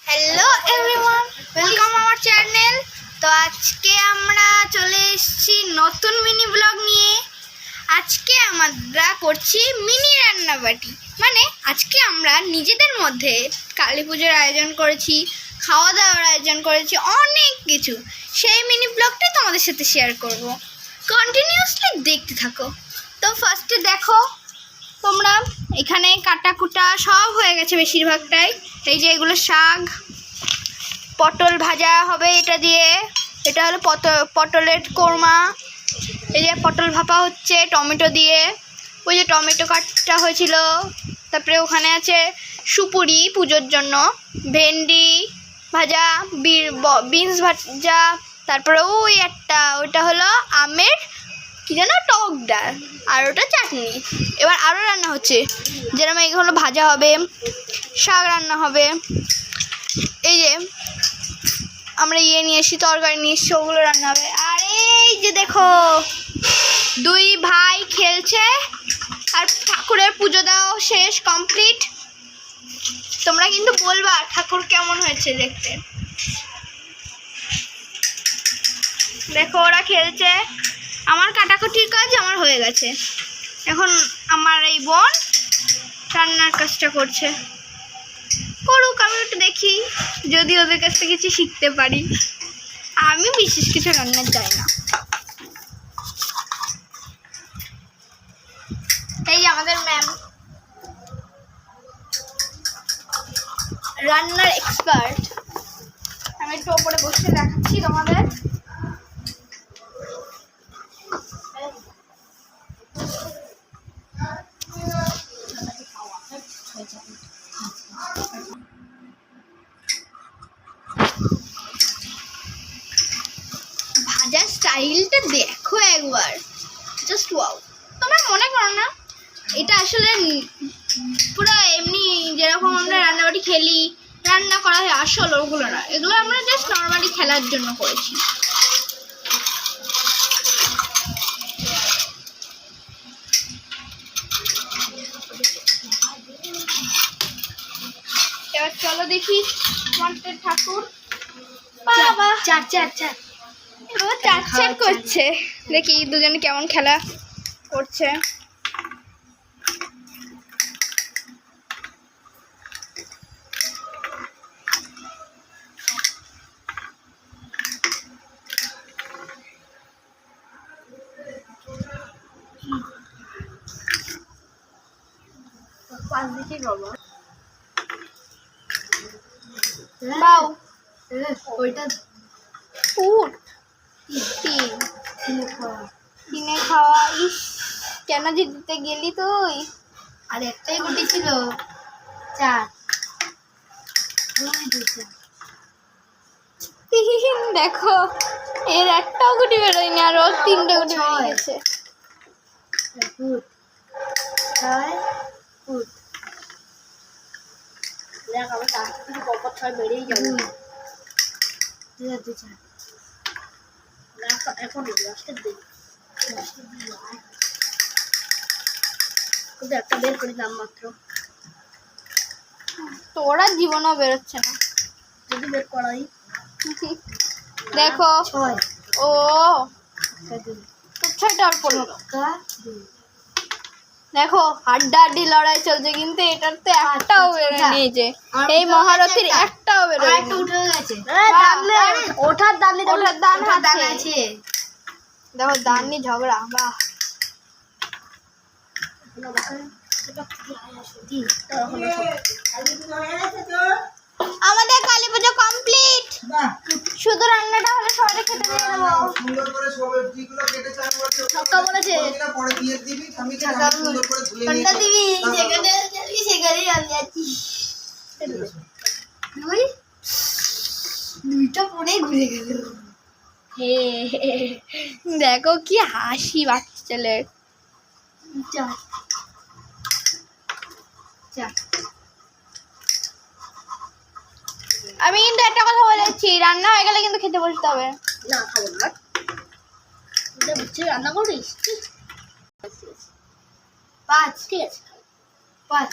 Hello everyone, welcome our channel. তো আজকে আমরা চলে এসেছি নতুন মিনি ব্লগ নিয়ে। আজকে আমরা করছি মিনি রান্নাবাটি, মানে আজকে আমরা নিজেদের মধ্যে কালী পুজোর আয়োজন করেছি, খাওয়া দাওয়ার আয়োজন করেছি, অনেক কিছু। সেই মিনি ব্লগটাই তোমাদের সাথে শেয়ার করব, কন্টিনিউয়াসলি দেখতে থাকো। তো ফার্স্টে দেখো তোমরা, এখানে কাটা কুটা সব হয়ে গেছে বেশিরভাগটাই। এই যে এগুলো শাক, পটল ভাজা হবে এটা দিয়ে, এটা হলো পটলের কোরমা। এই যে পটল ভাপা হচ্ছে টমেটো দিয়ে, ওই যে টমেটো কাটা হয়েছিল। তারপরে ওখানে আছে সুপুরি পুজোর জন্য, ভেন্ডি ভাজা, বিনস ভাজা, তারপরে ওইটা হলো আমের কি যেন টক ডাল, আর ওটা চাটনি। এবার আরও রান্না হচ্ছে, যেরকম এগুলো ভাজা হবে, শাক রান্না হবে। এই যে আমরা নিয়ে এসেছি, তরকারি নিয়ে এসেছি, ওগুলো রান্না হবে। আর এই যে দেখো দুই ভাই খেলছে, আর ঠাকুরের পুজো দেওয়া শেষ, কমপ্লিট। তোমরা কিন্তু বলবা ঠাকুর কেমন হয়েছে দেখতে। দেখো ওরা খেলছে, আমার কাটাকুটির কাজ আমার হয়ে গেছে। এখন আমার এই বোন রান্নার কাজটা করছে, করুক, আমি একটু দেখি, যদি ওদের কাছ থেকে কিছু শিখতে পারি। আমি বিশেষ কিছু রান্না চাই না। এই যে আমাদের ম্যাম, রান্নার এক্সপার্ট। আমি একটু ওপরে বসে দেখাচ্ছি তোমাদের। ভাজার স্টাইলটা দেখো একবার, জাস্ট ওয়াও। তোমরা মনে করো না এটা আসলে পুরো এমনি যেরকম আমরা রান্নাবাড়ি খেলি, রান্না করা হয়, আসল ওগুলো না, এগুলো আমরা জাস্ট নর্মালি খেলার জন্য করেছি। এবার চলো দেখি আমাদের ঠাকুর। বাবা চার করছে, দেখি দুজনে কেমন খেলা করছে। কিনে খাওয়া, ইস কেন যে দিতে গেলি তুই। আর একটাই গুটি ছিল, চার। দেখো এর একটাও গুটি বেরোয়নি, আর ওর তিনটে গুটি বেরিয়ে গেছে। বেড়েই যাবে এখন একটা বের করে দাম মাত্র, তো ওরা জীবনও বেরোচ্ছে না যদি বের করাই। দেখো ছয়, ও ছয়টা আর পড়লো। দেখো হাড্ডাহাড্ডি লড়াই চলছে, কিন্তু এটার তো একটাও বেরোয়নি। যে এই মহারথীর একটাও বেরোয়নি। উঠে গেছে, ওঠার দান আছে। দেখো দান নিয়ে ঝগড়া, বাহ। আমাদের কালী পুজো কমপ্লিট, শুধু রান্নাটা হলে সবাই খেতে দিয়ে দেবো। সুন্দর করে সবজিগুলো কেটে চান করতে সবটা বলেছে পরে দিয়ে দিবি, আমি সুন্দর করে ধুয়ে কোনটা দিবি, যেখানে যাবি সেখানেই আমি যাচ্ছি। দুইটা পরে ঘুরে গেল। দেখো কি হাসি বাচ্চা ছেলের। আমি কিন্তু একটা কথা বলেছি, রান্না হয়ে গেলে কিন্তু খেতে বসতে হবে। না খাবো না, রান্না করিস। পাঁচ, ঠিক আছে, পাঁচ।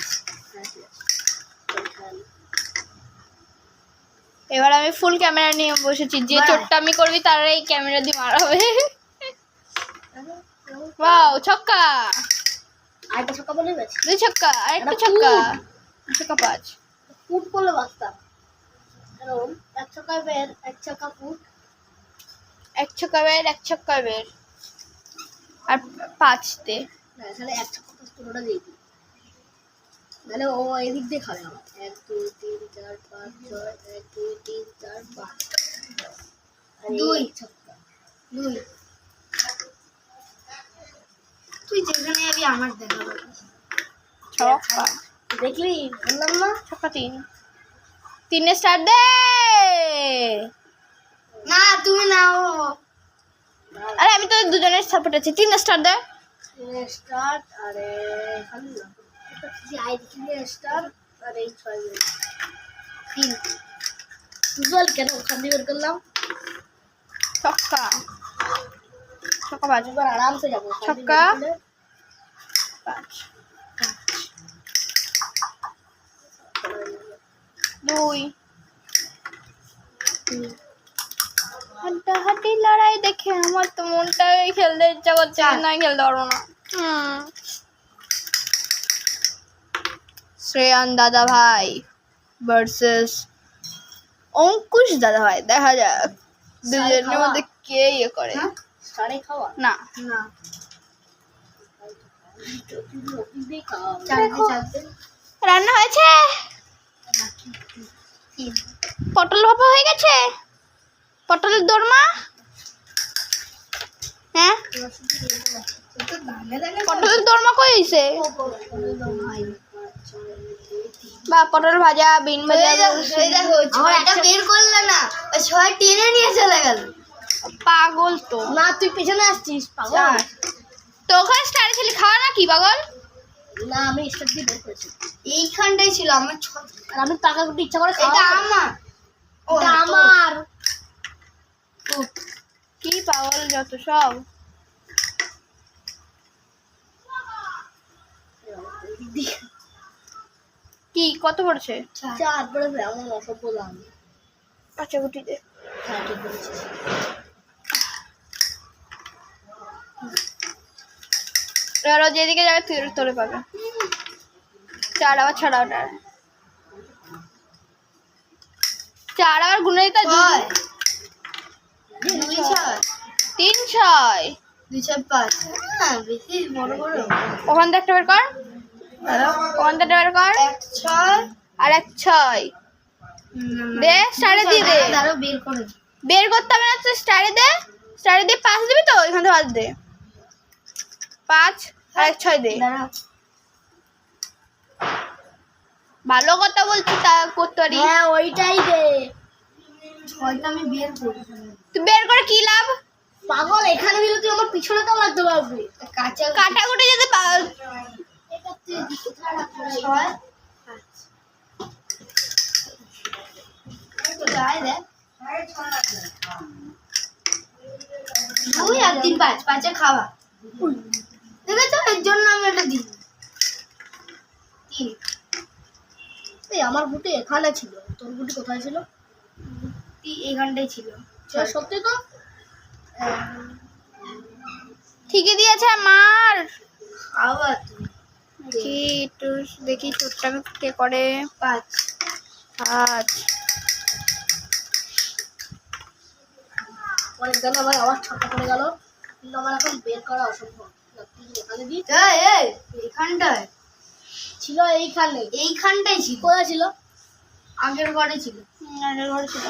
এবার আমি ফুল ক্যামেরা নিয়ে বসেছি, যে চোট্টামি করবি তারাই ক্যামেরা দিয়ে মারাবে। ওয়াও, ছক্কা, আরেকটা ছক্কা বলে গেছে, 2 ছক্কা, আরেকটা ছক্কা, 2 ছক্কা 5। ফুট করলে বাঁচতাম, কারণ 1 ছক্কা বের 1 ছক্কা ফুট, 1 ছক্কা বের 1 ছক্কা বের আর 5 তে। না তাহলে 1 ছক্কা পুরোটা দিয়ে দিই, তাহলে ও এদিক দিয়ে খাবে আমার। 1 2 3 4 5 6 1 2 3 4 5 2 ছক্কা 2। তুই যেখানে যাবি আমার দেখাবো, ছক্কা, দেখলি বললাম না। ছক্কা 3, 3 স্টার দে। না তুমি নাও, আরে আমি তো দুজনের সাপোর্ট আছি, 3 স্টার দে। স্টার্ট। আরে খালি না যে আই দিকে স্টার, আর এই 6 3 দুজন কেন খালি বের করলাম। ছক্কা, ছক্কা 5, এবার আরামসে যাবো ছক্কা 5, 2। হাড্ডাহাড্ডি লড়াই দেখে আমার তো মনটাই খেলতে ইচ্ছা করছে, না খেলতে পারবো না। শ্রেয়ান দাদা ভাই ভার্সেস অঙ্কুশ দাদা ভাই, দেখা যাক দুজনের মধ্যে কে ইয়ে করে। সাড়ে খাওয়া না, না চালতে চালতে রান্না হয়েছে, পটল ভাপা হয়ে গেছে, পটলের দোরমা। হ্যাঁ, পটলের দোরমা কই হইছে? বা পটল ভাজা, বিন ভাজা। আমার একটা বের করলে না, ওই 6 টেনে নিয়ে চলে গেল। পাগল তো না তুই পেছনে আসছিস পাগল। তো ওখানে স্টার ছিল, খাওয়া না কি পাগল? না আমি স্টার দিয়ে বের করেছি, এইখানটাই ছিল আমার। আর আমি টাকা করতে ইচ্ছা করে এটা আমার, এটা আমার। কি পাগল যত সব। কি কত পড়ছে? 4 পড়েছে, আমার অসব বললাম। আচ্ছা গুটি দে। হ্যাঁ ঠিক বলেছিস। এবার ও যেদিকে যাবে তুই তোরে পাবে। 4 আবার ছড়া ওটা, 4 আবার গুনে দিতে 2 6 3 6 2 6 5। হ্যাঁ বেশি বড় বড়। ওখান থেকে একটা বের কর, ওখান থেকে বের কর, 1 6 আর 1 6 দে, স্টারে দিয়ে দে। দাঁড়াও বের করে দিই। বের করতে হবে না, তুই স্টারে দে, স্টারে দিয়ে 5 দিবি তো, এখান থেকে 5 দে, 5 আর 1 6 দে। দাঁড়াও, ভালো কথা বলছি, তা করতে পারি। হ্যাঁ ওইটাই দে। 6টা আমি বের করব। তুই বের করে কি লাভ? পাগল এখানে দিলে তুই আমার পিছনে তো লাগতে পারবি। কাঁচা কাটাকুটি যদি এটা তুই দিকে ছাড়া 6 তো যাই দে। 2 আর 3 5 5 এ খাওয়া। দেখেছো, এর জন্য আমি এটা দিই। 3 এই আমার গুটি এখানে ছিল, তোর গুটি কোথায় ছিল? এইখানটাই ছিল। সত্যি তো ঠিকই দিয়েছে মার। আবার কি একটু দেখি ছোটটা কে করে। 5 পরে গেল ভাই, আবার ছক্কা পড়ে গেল, কিন্তু আমার এখন বের করা অসম্ভব। এখানে দিই, এইখানটায় ছিল, এইখানটাই ছিল। কোথায় ছিল? আগের ঘরে ছিল। আগের ঘরে ছিল।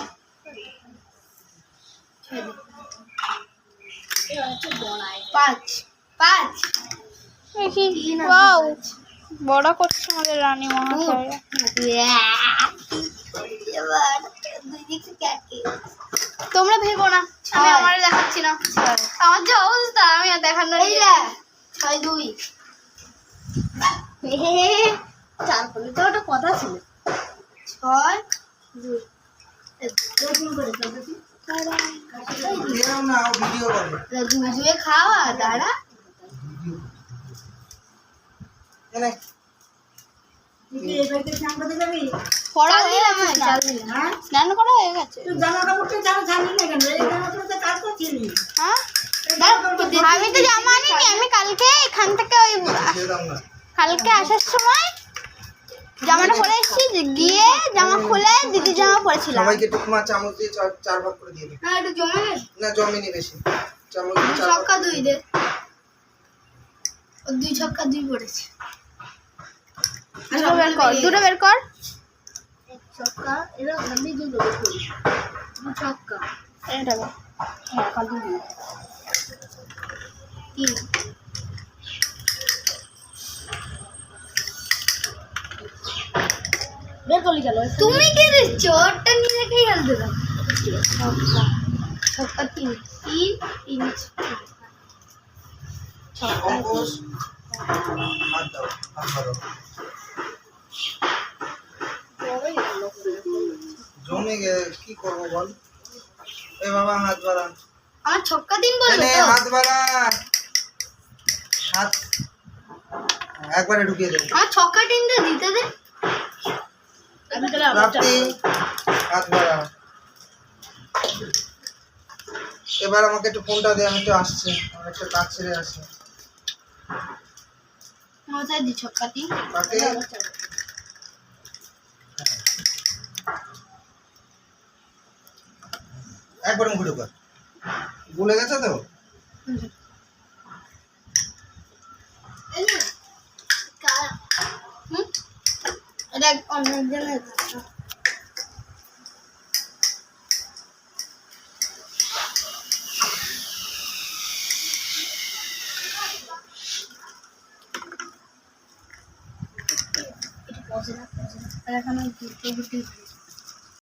5 5 দেখি, ওয়াও, বড় করছে আমাদের রানী মহাশয়। তোমরা ভেবো না, আমি আমার দেখাচ্ছি না, আমার যে অবস্থা আমি আর দেখানো। 6 2 4 বলে তো একটা কথা ছিল। 6 2 এরকম করে চলতেছি। এরকম না, ও ভিডিও করে। দুয়ে খাওয়া দাঁড়া। এনে পড়া হয়ে গেছে, স্নান করা হয়ে গেছে। হ্যাঁ আমি তো জামা আনিনি, আমি কালকে এখান থেকে ওই কালকে আসার সময় জামাটা পরে এসেছি, গিয়ে জামা খুলে দিদি জামা পরেছিলাম। সবাইকে টুকমা চামচ দিয়ে চার ভাগ করে দিয়ে দিবি। হ্যাঁ একটু জমে নে। না জমেনি বেশি, চামচ দিয়ে চার ভাগ ছক্কা দুই দে, ও দুই ছক্কা দুই পড়েছে। দুটো বের কর, দুটো বের কর। এক ছক্কা, এরা আমি দুটো করি, দু ছক্কা, এটা বের। হ্যাঁ কালকে দিই, তিন, বের করলি কেন? তুমি কি দিচ্ছ? ওরটা নিয়ে রেখেই খেলতে দাও। ছক্কা, ছক্কা তিন, তিন, তিন ছক্কা, অঙ্কুশ হাত দাও, হাত ধরো। জমে গে কি করবো বল? এ বাবা হাত বাড়া, আমার ছক্কা তিন বললো এনে তো? হাত বাড়া, হাত একবারে ঢুকিয়ে দে। আমার ছক্কা তিনটে দিতে দে। প্রাপ্তি হাত বাড়া। এবার আমাকে একটু ফোনটা দে, আমি একটু আসছি, আমার একটা কাজ ছেড়ে আসি। কোথায় দি ছক্কা তিন? কাকে? একবার মুখে ঢোকা, ভুলে গেছে তো? হুম? এটা অনেকজনের কাছে। এটা পজে না, পজে না। আর এখানে দুটো গুটি